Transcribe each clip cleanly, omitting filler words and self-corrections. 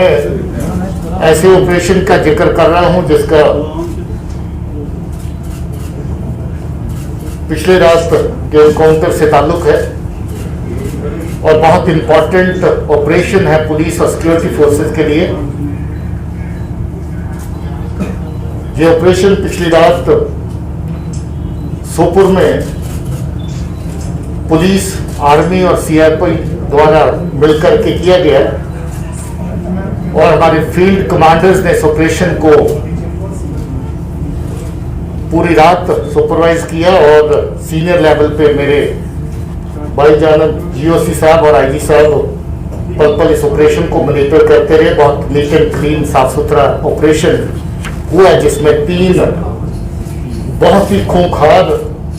ऐसे ऑपरेशन का जिक्र कर रहा हूं जिसका पिछले रात के एनकाउंटर से ताल्लुक है और बहुत इंपॉर्टेंट ऑपरेशन है पुलिस और सिक्योरिटी फोर्सेस के लिए। ये ऑपरेशन पिछली रात सोपुर में पुलिस, आर्मी और सीआरपी द्वारा मिलकर के किया गया और हमारे फील्ड कमांडर्स ने इस ऑपरेशन को पूरी रात सुपरवाइज किया और सीनियर लेवल पे मेरे भाईजान जीओसी साहब और आईजी साहब पल इस ऑपरेशन को मॉनिटर करते रहे। बहुत नीट एंड क्लीन, साफ सुथरा ऑपरेशन हुआ जिसमें 3 बहुत ही खूंखार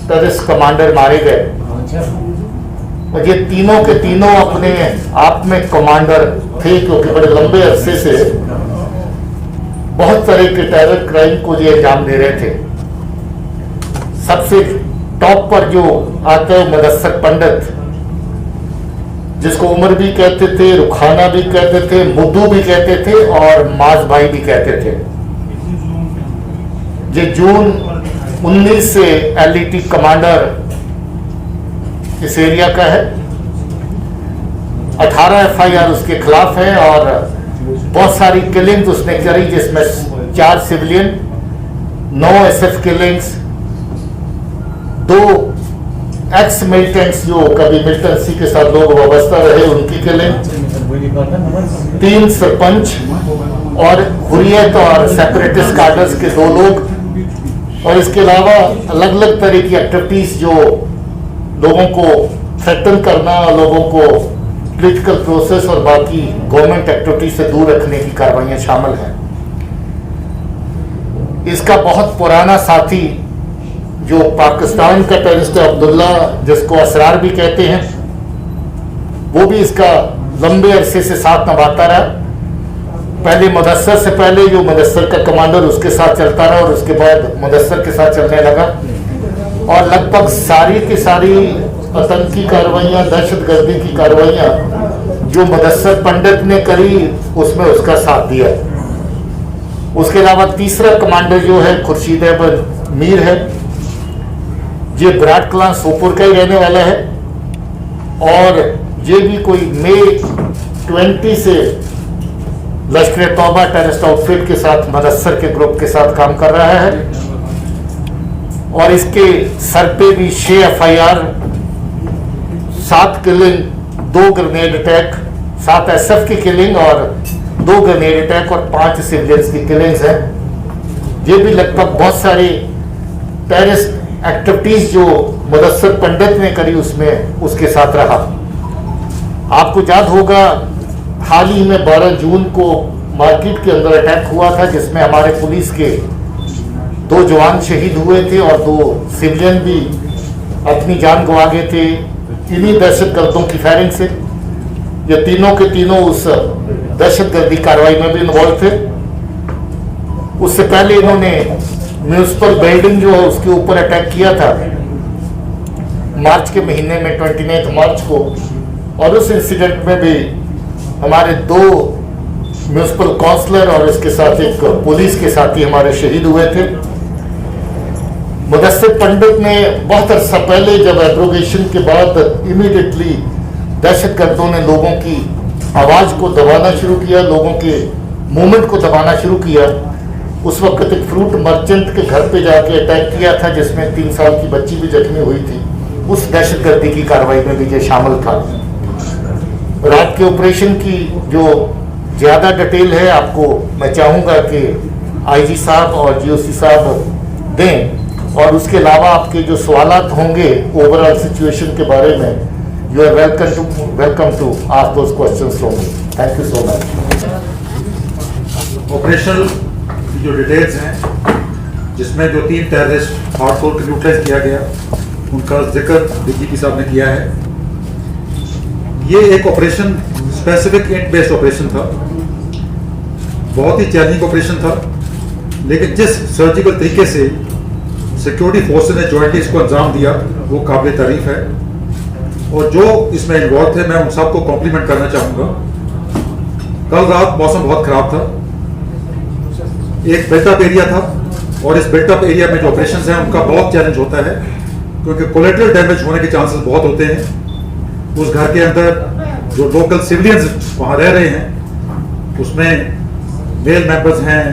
टेररिस्ट कमांडर मारे गए और ये तीनों के तीनों अपने आप में कमांडर थे, क्योंकि बड़े लंबे अरसे से बहुत तरह के टेरर क्राइम को ये अंजाम दे रहे थे। सबसे टॉप पर जो आते हैं मुदस्सर पंडित, जिसको उमर भी कहते थे, रुखाना भी कहते थे, मुद्दू भी कहते थे और माज भाई भी कहते थे। ये जून 19 से एलईटी कमांडर इस एरिया का है। 18 एफआईआर उसके खिलाफ है और बहुत सारी किलिंग्स उसने करी, जिसमें 4 civilian, 9 SF killings, 2 x militants जो कभी मिलिटेंसी के साथ लोग वाबस्ता रहे उनकी किलिंग, 3 सरपंच और हुर्रियत और सेपरेटिस्ट कार्डर्स के 2 लोग, और इसके अलावा अलग अलग तरह की एक्टिविटीज जो लोगों को थ्रेटन करना, लोगों को पॉलिटिकल प्रोसेस और बाकी गवर्नमेंट एक्टिविटीज से दूर रखने की कार्रवाइयां शामिल हैं। इसका बहुत पुराना साथी जो पाकिस्तान का टेररिस्ट अब्दुल्ला, जिसको असरार भी कहते हैं, वो भी इसका लंबे अरसे से साथ निभाता रहा। पहले मुदस्सर से पहले जो मुदस्सर का कमांडर उसके साथ चलता रहा और उसके बाद मुदस्सर के साथ चलने लगा और लगभग सारी की सारी आतंकी कार्रवाइयां, दहशतगर्दी की कार्रवाइयां जो मुदस्सर पंडित ने करी उसमें उसका साथ दिया। उसके अलावा तीसरा कमांडर जो है खुर्शीद अहमद मीर है, ये विराट कलां सोपुर का ही रहने वाला है और ये भी कोई मई 20 से लश्कर तौबा टेररिस्ट आउटफिट के साथ मुदस्सर के ग्रुप के साथ काम कर रहा है और इसके सर पे भी 6 FIR, 7 killing, 2 grenade attack, 7 SF की किलिंग और 2 ग्रेनेड अटैक और 5 सिविलियंस की किलिंग्स हैं। ये भी लगभग बहुत सारी टेररिस्ट एक्टिविटीज जो मुदस्सर पंडित ने करी उसमें उसके साथ रहा। आपको याद होगा हाल ही में 12 जून को मार्केट के अंदर अटैक हुआ था, जिसमें हमारे पुलिस के 2 जवान शहीद हुए थे और 2 सिविलियन भी अपनी जान गंवा गए थे इन्हीं दहशतगर्दों की फायरिंग से। ये तीनों के तीनों उस दहशतगर्दी कार्रवाई में भी इन्वॉल्व थे। उससे पहले इन्होंने म्यूनिसिपल बिल्डिंग जो है उसके ऊपर अटैक किया था मार्च के महीने में 29 मार्च को, और उस इंसिडेंट में भी हमारे 2 म्यूनिसिपल काउंसलर और इसके साथ एक पुलिस के साथी हमारे शहीद हुए थे। मुदस्सर पंडित ने बहुत अर्सा पहले जब एब्रोगेशन के बाद इमीडिएटली दहशतगर्दों ने लोगों की आवाज को दबाना शुरू किया, लोगों के मूवमेंट को दबाना शुरू किया। उस वक्त एक फ्रूट मर्चेंट के घर पे जाके अटैक किया था, जिसमें 3 साल की बच्ची भी जख्मी हुई थी। उस दहशतगर्दी की कार्रवाई में भी ये शामिल था। रात के ऑपरेशन की जो ज्यादा डिटेल है आपको मैं चाहूंगा कि आईजी साहब और जीओसी साहब दें, और उसके अलावा आपके जो सवालात होंगे ओवरऑल सिचुएशन के बारे में, you are welcome to ask those questions from me. Thank you so much. Operational जो डिटेल्स हैं, जिसमें जो 3 टेररिस्ट हार्डकोर को न्यूट्रलाइज किया गया, उनका जिक्र डीजीपी साहब ने किया है। ये एक operation specific int based operation था, बहुत ही चैलेंजिंग ऑपरेशन था, लेकिन जिस सर्जिकल तरीके से सिक्योरिटी फोर्सेस ने जॉइंटली इसको अंजाम दिया वो काबिल तारीफ है, और जो इसमें इन्वॉल्व थे मैं उन सबको कॉम्प्लीमेंट करना चाहूँगा। कल रात मौसम बहुत खराब था, एक बिल्टअप एरिया था और इस बिल्टअप एरिया में जो ऑपरेशंस हैं उनका बहुत चैलेंज होता है क्योंकि कोलेटरल डैमेज होने के चांसेस बहुत होते हैं। उस घर के अंदर जो लोकल सिविलियंस वहाँ रह रहे हैं उसमें मेल मेंबर्स हैं,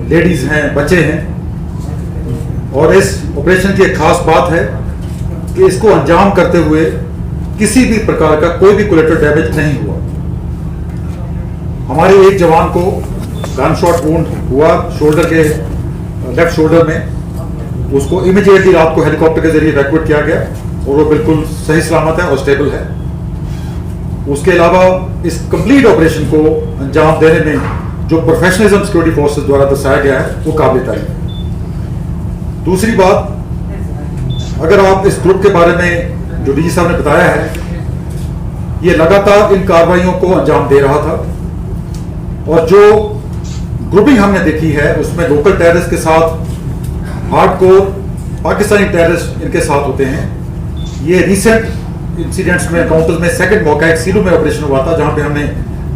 लेडीज हैं, बच्चे हैं, और इस ऑपरेशन की एक खास बात है कि इसको अंजाम करते हुए किसी भी प्रकार का कोई भी कोलेटरल डैमेज नहीं हुआ। हमारे एक जवान को गन शॉट वुंड हुआ शोल्डर के लेफ्ट शोल्डर में, उसको इमीडिएटली रात को हेलीकॉप्टर के जरिए इवैक्यूएट किया गया और वो बिल्कुल सही सलामत है और स्टेबल है। उसके अलावा इस कंप्लीट ऑपरेशन को अंजाम देने में जो प्रोफेशनलिज्म सिक्योरिटी फोर्सेस द्वारा दर्शाया गया है वो काबिल तारीफ है। दूसरी बात, अगर आप इस ग्रुप के बारे में जो डीजी साहब ने बताया है, ये लगातार इन कार्रवाइयों को अंजाम दे रहा था और जो ग्रुपिंग हमने देखी है उसमें लोकल टेररिस्ट के साथ हार्डकोर पाकिस्तानी टेररिस्ट इनके साथ होते हैं। ये रिसेंट इंसिडेंट्स में काउंटर्स में सेकंड मौका एक सीलू में ऑपरेशन हुआ था जहां पे हमने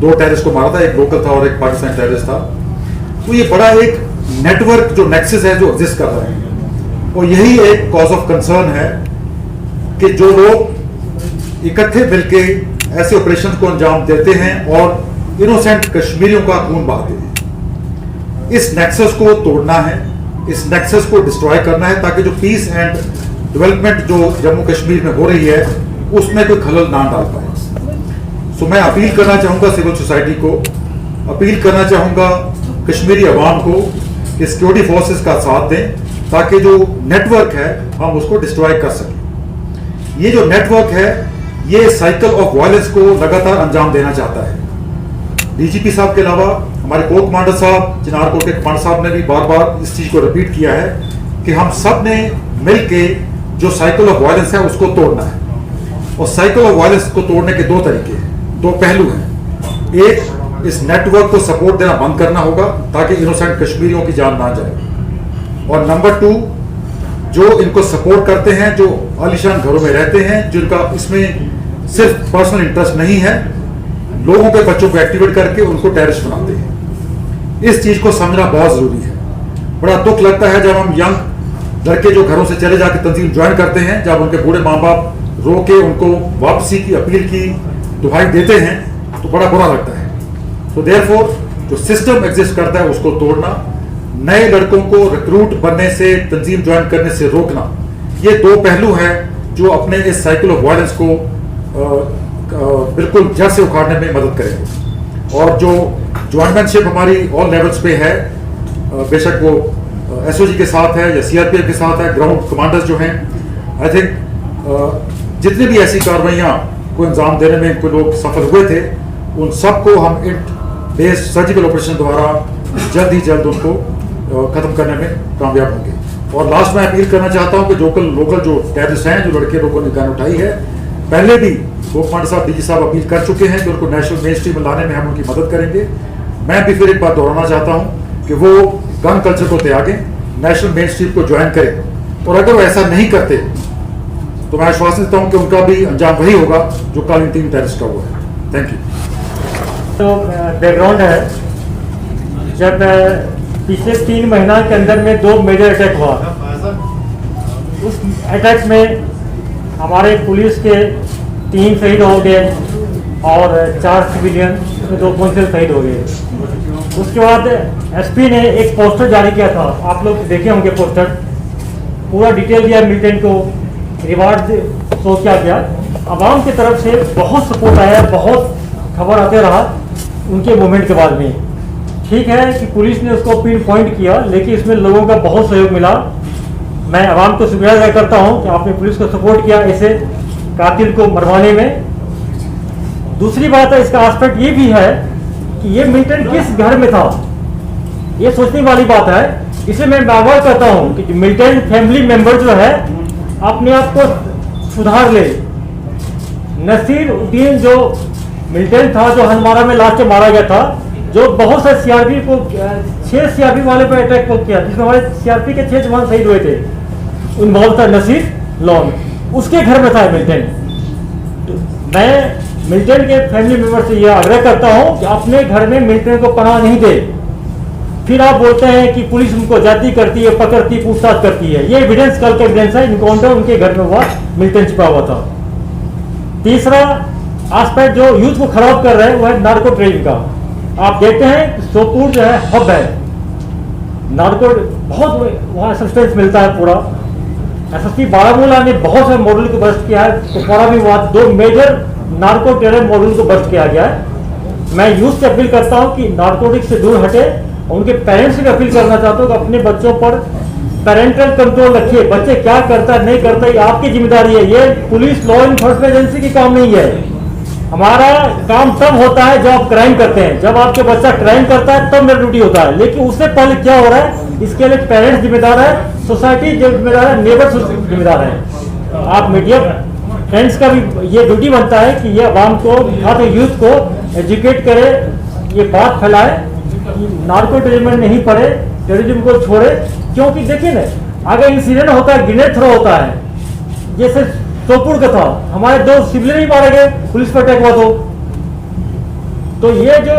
2 टेररिस्ट को मारा था, एक लोकल था और एक पाकिस्तानी टेररिस्ट था। तो ये बड़ा एक नेटवर्क जो नेक्सस है जो एग्जिस्ट कर रहा है और यही एक कॉज ऑफ कंसर्न है कि जो लोग इकट्ठे मिलके ऐसे ऑपरेशन को अंजाम देते हैं और इनोसेंट कश्मीरियों का खून बहाते हैं। इस नेक्सस को तोड़ना है, इस नेक्सस को डिस्ट्रॉय करना है ताकि जो पीस एंड डेवलपमेंट जो जम्मू कश्मीर में हो रही है उसमें कोई खलल ना डाल पाए। सो मैं अपील करना चाहूँगा सिविल सोसाइटी को, अपील करना चाहूँगा कश्मीरी अवाम को कि सिक्योरिटी फोर्सेस का साथ दें ताकि जो नेटवर्क है हम उसको डिस्ट्रॉय कर सकें। ये जो नेटवर्क है ये साइकिल ऑफ वायलेंस को लगातार अंजाम देना चाहता है। डीजीपी साहब के अलावा हमारे कोर कमांडर साहब, चिनार कोर के कमांडर साहब ने भी बार बार इस चीज को रिपीट किया है कि हम सब ने मिलके जो साइकिल ऑफ वायलेंस है उसको तोड़ना है। और साइकिल ऑफ वायलेंस को तोड़ने के 2 तरीके हैं, 2 पहलू हैं। एक, इस नेटवर्क को सपोर्ट देना बंद करना होगा ताकि इनोसेंट कश्मीरियों की जान ना जाए, और नंबर 2, जो इनको सपोर्ट करते हैं, जो आलीशान घरों में रहते हैं, जिनका इसमें सिर्फ पर्सनल इंटरेस्ट नहीं है, लोगों के बच्चों को एक्टिवेट करके उनको टेररिस्ट बनाते हैं। इस चीज को समझना बहुत जरूरी है। बड़ा दुख लगता है जब हम यंग लड़के जो घरों से चले जाकर तंजीम ज्वाइन करते हैं, जब उनके बूढ़े माँ बाप रो के उनको वापसी की अपील की दुहाई देते हैं तो बड़ा बुरा लगता है। तो देयरफॉर जो सिस्टम एग्जिस्ट करता है उसको तोड़ना, नए लड़कों को रिक्रूट बनने से, तंजीम ज्वाइन करने से रोकना, ये 2 पहलू हैं जो अपने इस साइकिल ऑफ वायलेंस को बिल्कुल जड़ से उखाड़ने में मदद करेंगे। और जो ज्वाइनमैनशिप हमारी ऑल लेवल्स पे है, बेशक वो एसओजी के साथ है या सीआरपीएफ के साथ है, ग्राउंड कमांडर्स जो हैं, आई थिंक जितनी भी ऐसी कार्रवाइयाँ को अंजाम देने में कोई लोग सफल हुए थे उन सबको हम इंट बेस्ड सर्जिकल ऑपरेशन द्वारा जल्द ही जल्द उनको खत्म करने में कामयाब होंगे। और लास्ट में अपील करना चाहता हूँ कि लोकल जो टेररिस्ट हैं, जो लड़के लोगों ने गन उठाई है, पहले भी कमांडर साहब, डीजी साहब अपील कर चुके हैं कि उनको नेशनल मेन स्ट्रीम में लाने में हम उनकी मदद करेंगे। मैं भी फिर एक बात दोहराना चाहता हूं कि वो गन कल्चर को त्यागें, नेशनल मेन स्ट्रीम को ज्वाइन करें, और अगर वो ऐसा नहीं करते तो मैं आश्वासन देता हूं कि उनका भी अंजाम वही होगा जो कल इन 3 टेररिस्ट का हुआ है। Thank you. तो बैकग्राउंड है, जब पिछले 3 महीना के अंदर में 2 मेजर अटैक हुआ, उस अटैक में हमारे पुलिस के 3 शहीद हो गए और 4 सिविलियन, 2 कांस्टेबल शहीद हो गए। उसके बाद एसपी ने एक पोस्टर जारी किया था, आप लोग देखे होंगे पोस्टर, पूरा डिटेल दिया, मिलिटेंट को रिवार्ड शो किया गया। आवाम की तरफ से बहुत सपोर्ट आया, बहुत खबर आते रहा उनके मूवमेंट के बाद में। ठीक है कि पुलिस ने उसको पिन पॉइंट किया, लेकिन इसमें लोगों का बहुत सहयोग मिला। मैं आवाम को शुक्रिया अदा करता हूं कि आपने पुलिस को सपोर्ट किया ऐसे कातिल को मरवाने में। दूसरी बात है, इसका एस्पेक्ट ये भी है कि ये मिलिटेंट किस घर में था, ये सोचने वाली बात है। इसे मैं बार कहता हूं कि मिलिटेंट फैमिली मेंबर जो है अपने आप को सुधार ले। नसीर उद्दीन जो मिलिटेंट था, जो हंदवाड़ा में लास्ट में मारा गया था, जो बहुत सारे सीआरपी को 6 सीआरपी वाले पर अटैक को किया, जिसमें हमारे सीआरपी के 6 जवान शहीद हुए थे, उन बहुत था नसीर लॉन्ग, उसके घर में था मिलिटेंट। मैं मिलिटेंट के फैमिली मेंबर से यह आग्रह करता हूं कि अपने घर में मिलिटेंट को पनाह नहीं दे। फिर आप बोलते हैं कि पुलिस उनको जाति करती है, पकड़ती, पूछताछ करती है। ये एविडेंस, कल का एविडेंस है, इनकाउंटर उनके घर में हुआ, मिलिटेंट छिपा हुआ था। तीसरा आस्पेक्ट जो यूथ को खराब कर रहे हैं वो है नार्को ट्रेडिंग का। आप देखते हैं कि सोपूर जो है हब है, नार्को बहुत वहाँ सब्सटेंस मिलता है पूरा। एसएसपी बारामूला ने बहुत से मॉडल को बस्ट किया है, कुपवाड़ा भी वहाँ 2 मेजर नार्को टेरर मॉडल को बस्ट किया गया है। मैं यूथ से अपील करता हूँ कि नार्कोटिक्स से दूर हटे। उनके पेरेंट्स से भी अपील करना चाहता हूँ कि अपने बच्चों पर पेरेंटल कंट्रोल रखिए। बच्चे क्या करता है नहीं करता ये आपकी जिम्मेदारी है। ये पुलिस लॉ इन्फोर्समेंट एजेंसी की काम नहीं है। हमारा काम तब होता है जब आप क्राइम करते हैं। जब आपके बच्चा क्राइम करता है तब मेरा ड्यूटी होता है, लेकिन उससे पहले क्या हो रहा है इसके लिए पेरेंट्स जिम्मेदार है, सोसाइटी जिम्मेदार है, नेबर जिम्मेदार है। आप मीडिया फ्रेंड्स का भी ये ड्यूटी बनता है कि ये आवाम को, खास यूथ को एजुकेट करे, ये बात फैलाए कि नार्को टेररिज्म नहीं पड़े, टेररिज्म को छोड़े। क्योंकि देखिए ना, अगर इंसिडेंट होता है, ग्रेनेड थ्रो होता है, जैसे सोपुर का था, हमारे 2 सिविलियन भी मारे गए, पुलिस पर अटैक हुआ। तो ये जो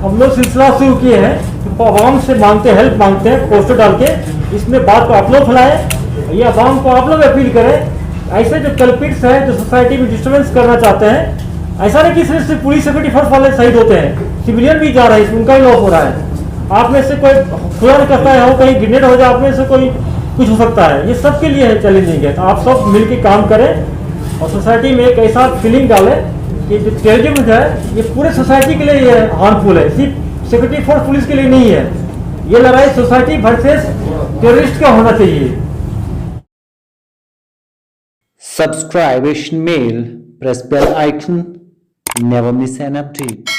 हम लोग सिलसिला शुरू किए हैं, तो आवाम से मांगते हैं, हेल्प मांगते हैं, पोस्टर डाल के, इसमें बात को आप लोग फैलाएं, ये आवाम को आप लोग अपील करें। ऐसे जो कल्पिट्स हैं जो सोसाइटी में डिस्टर्बेंस करना चाहते हैं, ऐसा नहीं कि सिर्फ पुलिस सिक्योरिटी फोर्स वाले शहीद होते हैं, सिविलियन भी जा रहे हैं, उनका ही लॉस हो रहा है। आप में से कोई खुदा न करता है, हो कहीं ग्रेनेड हो जाए, आप में से कोई कुछ हो सकता है। ये सबके लिए है, चैलेंजिंग है। तो आप सब मिलकर काम करें और सोसाइटी में एक ऐसा फीलिंग डालें कि जो टेररिज्म है ये पूरे सोसाइटी के लिए ये हार्मफुल है, सिर्फ सिक्योरिटी फोर्स पुलिस के लिए नहीं है। ये लड़ाई सोसाइटी वर्सेस टेररिस्ट का होना चाहिए। Subscribe Asian Mail, press bell icon, never miss an update.